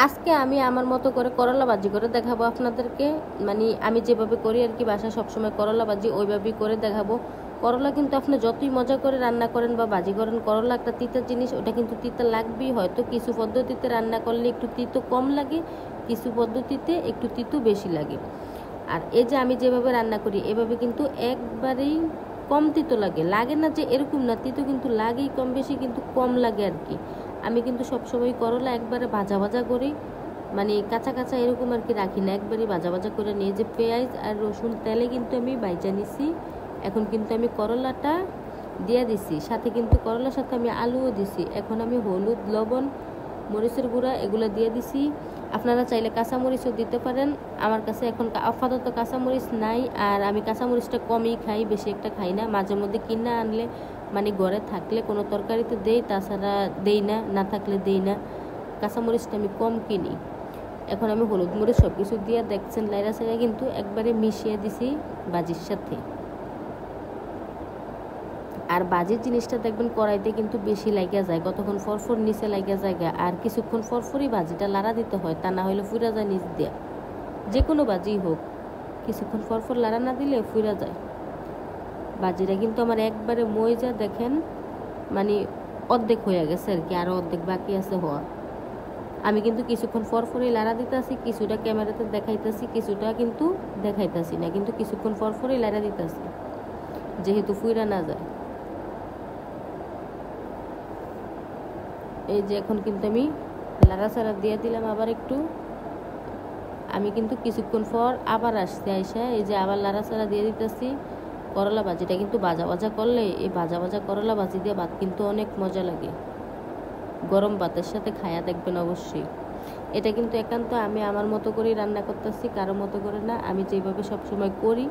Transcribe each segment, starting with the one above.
আজকে আমি আমার মতো করে করলা ভাজি করে দেখাবো আপনাদেরকে। মানে আমি যেভাবে করি আর কি, বাসায় সবসময় করলা ভাজি ওইভাবেই করে দেখাবো। করলা কিন্তু আপনি যতই মজা করে রান্না করেন বা ভাজি করেন, করলা একটা তিতা জিনিস, ওটা কিন্তু তিতা লাগবেই। হয়তো কিছু পদ্ধতিতে রান্না করলে একটু তিতো কম লাগে, কিছু পদ্ধতিতে একটু তিতো বেশি লাগে। আর এই যে আমি যেভাবে রান্না করি এভাবে কিন্তু একবারেই কম তিতো লাগে। লাগে না যে এরকম না, তিতো কিন্তু লাগেই, কম বেশি কিন্তু কম লাগে আর কি। আমি কিন্তু সবসময় করলা একবারে ভাজা ভাজা করি, মানে কাঁচা কাঁচা এরকম আর কি রাখি না, একবারই ভাজা ভাজা করে নিয়ে যে পেঁয়াজ আর রসুন তেলে কিন্তু আমি ভাজা নিছি। এখন কিন্তু আমি করলাটা দিয়ে দিছি, সাথে কিন্তু করলার সাথে আমি আলুও দিছি। এখন আমি হলুদ, লবণ, মরিচের গুঁড়া এগুলো দিয়ে দিছি। আপনারা চাইলে কাঁচামরিচও দিতে পারেন। আমার কাছে এখন আপাতত কাঁচামরিচ নাই, আর আমি কাঁচামরিচটা কমই খাই, বেশি একটা খাই না। মাঝে মধ্যে কিনে আনলে, মানে ঘরে থাকলে কোনো তরকারিতে দেই, তাছাড়া দেই না, না থাকলে দেই না। কাঁচামরিচটা আমি কম কিনি। এখন আমি হলুদ মরিচ সব কিছু দিয়ে দেখছেন লাইরা সাইরা কিন্তু একবারে মিশিয়ে দিছি ভাজির সাথে। আর ভাজির জিনিসটা দেখবেন কড়াইতে কিন্তু বেশি লাগিয়া যায়, কতক্ষণ ফরফর নিচে লাগিয়া যায়, আর কিছুক্ষণ ফরফরই ভাজিটা লাড়া দিতে হয়, তা না হলে ফুরা যায় নিচ দিয়ে। যে কোনো ভাজি হোক, কিছুক্ষণ ফরফর লাড়া না দিলে ফুরা যায়। ভাজিটা কিন্তু আমার একবারে মইজা দেখেন, মানে অর্ধেক হয়ে গেছে আর কি, আরও অর্ধেক বাকি আছে হওয়া। আমি কিন্তু কিছুক্ষণ ফরফরই লাড়া দিতেছি, কিছুটা ক্যামেরাতে দেখাইতেছি, কিছুটা কিন্তু দেখাইতেছি না, কিন্তু কিছুক্ষণ ফরফরই লাড়া দিতেছি যেহেতু ফুইরা না যায়। এই যে এখন কিন্তু আমি লাড়াচাড়া দিয়ে দিলাম আবার একটু। আমি কিন্তু কিছুক্ষণ পর আবার আসতে আইসা এই যে আবার লাড়াচাড়া দিয়ে দিতেছি। করলা ভাজিটা কিন্তু ভাজা ভাজা করলে, এই ভাজা ভাজা করলা ভাজি দিয়ে ভাত কিন্তু অনেক মজা লাগে, গরম ভাতের সাথে খায়া দেখবেন অবশ্যই। এটা কিন্তু একান্ত আমি আমার মতো করেই রান্না করতেছি, কারো মতো করে না। আমি যেভাবে সবসময় করি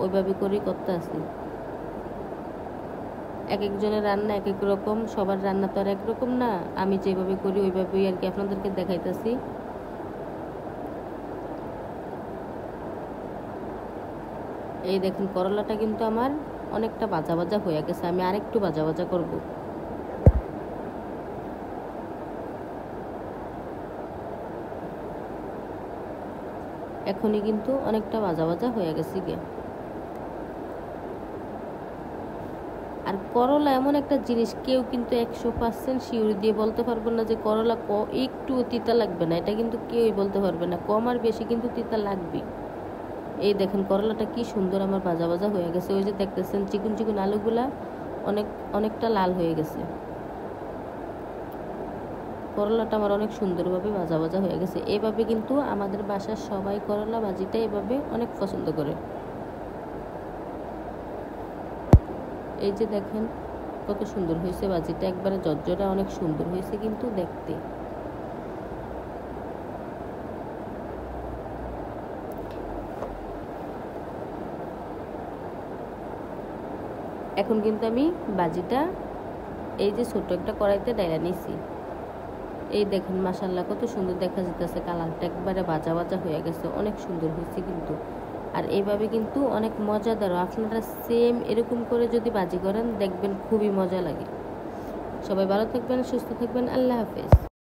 ওইভাবে করেই করতে আসি। এক একজনের রান্না এক এক রকম, সবার রান্না তো আর একরকম না। আমি যেভাবে করি ওইভাবেই আর কি আপনাদেরকে দেখাইতেছি। এই দেখেন করলাটা কিন্তু আমার অনেকটা ভাজা ভাজা হয়ে গেছে, আমি আরেকটু ভাজা ভাজা করব। এখনই কিন্তু অনেকটা ভাজা ভাজা হয়ে গেছে গিয়ে। আর করলা এমন একটা জিনিস, কেউ কিন্তু 100% শিওর দিয়ে বলতে পারবো না যে করলা একটু তিতা লাগবে না, এটা কিন্তু কেউই বলতে পারবে না। কম আর বেশি কিন্তু তিতা লাগবে। এই দেখেন করলাটা কি সুন্দর আমার ভাজা ভাজা হয়ে গেছে। ওই যে দেখতেছেন চিকন চিকন আলুগুলা অনেকটা লাল হয়ে গেছে। করলাটা আমার অনেক সুন্দরভাবে ভাজা ভাজা হয়ে গেছে। এভাবে কিন্তু আমাদের বাসার সবাই করলা ভাজিটা এভাবে অনেক পছন্দ করে। এই যে দেখেন কত সুন্দর হয়েছে ভাজিটা, একবারে জর্জরা, অনেক সুন্দর হয়েছে কিন্তু দেখতে। এখন কিন্তু আমি ভাজিটা এই যে ছোট একটা কড়াইতে ডাইলা নিছি। এই দেখেন মাশাআল্লাহ কত সুন্দর দেখা যাইতেছে, কালারটা একবারে ভাজা ভাজা হয়ে গেছে, অনেক সুন্দর হয়েছে কিন্তু। আর এইভাবে কিন্তু অনেক মজাদার, আপনারা সেম এরকম করে যদি ভাজি করেন দেখবেন খুবই মজা লাগে। সবাই ভালো থাকবেন, সুস্থ থাকবেন, আল্লাহ হাফেজ।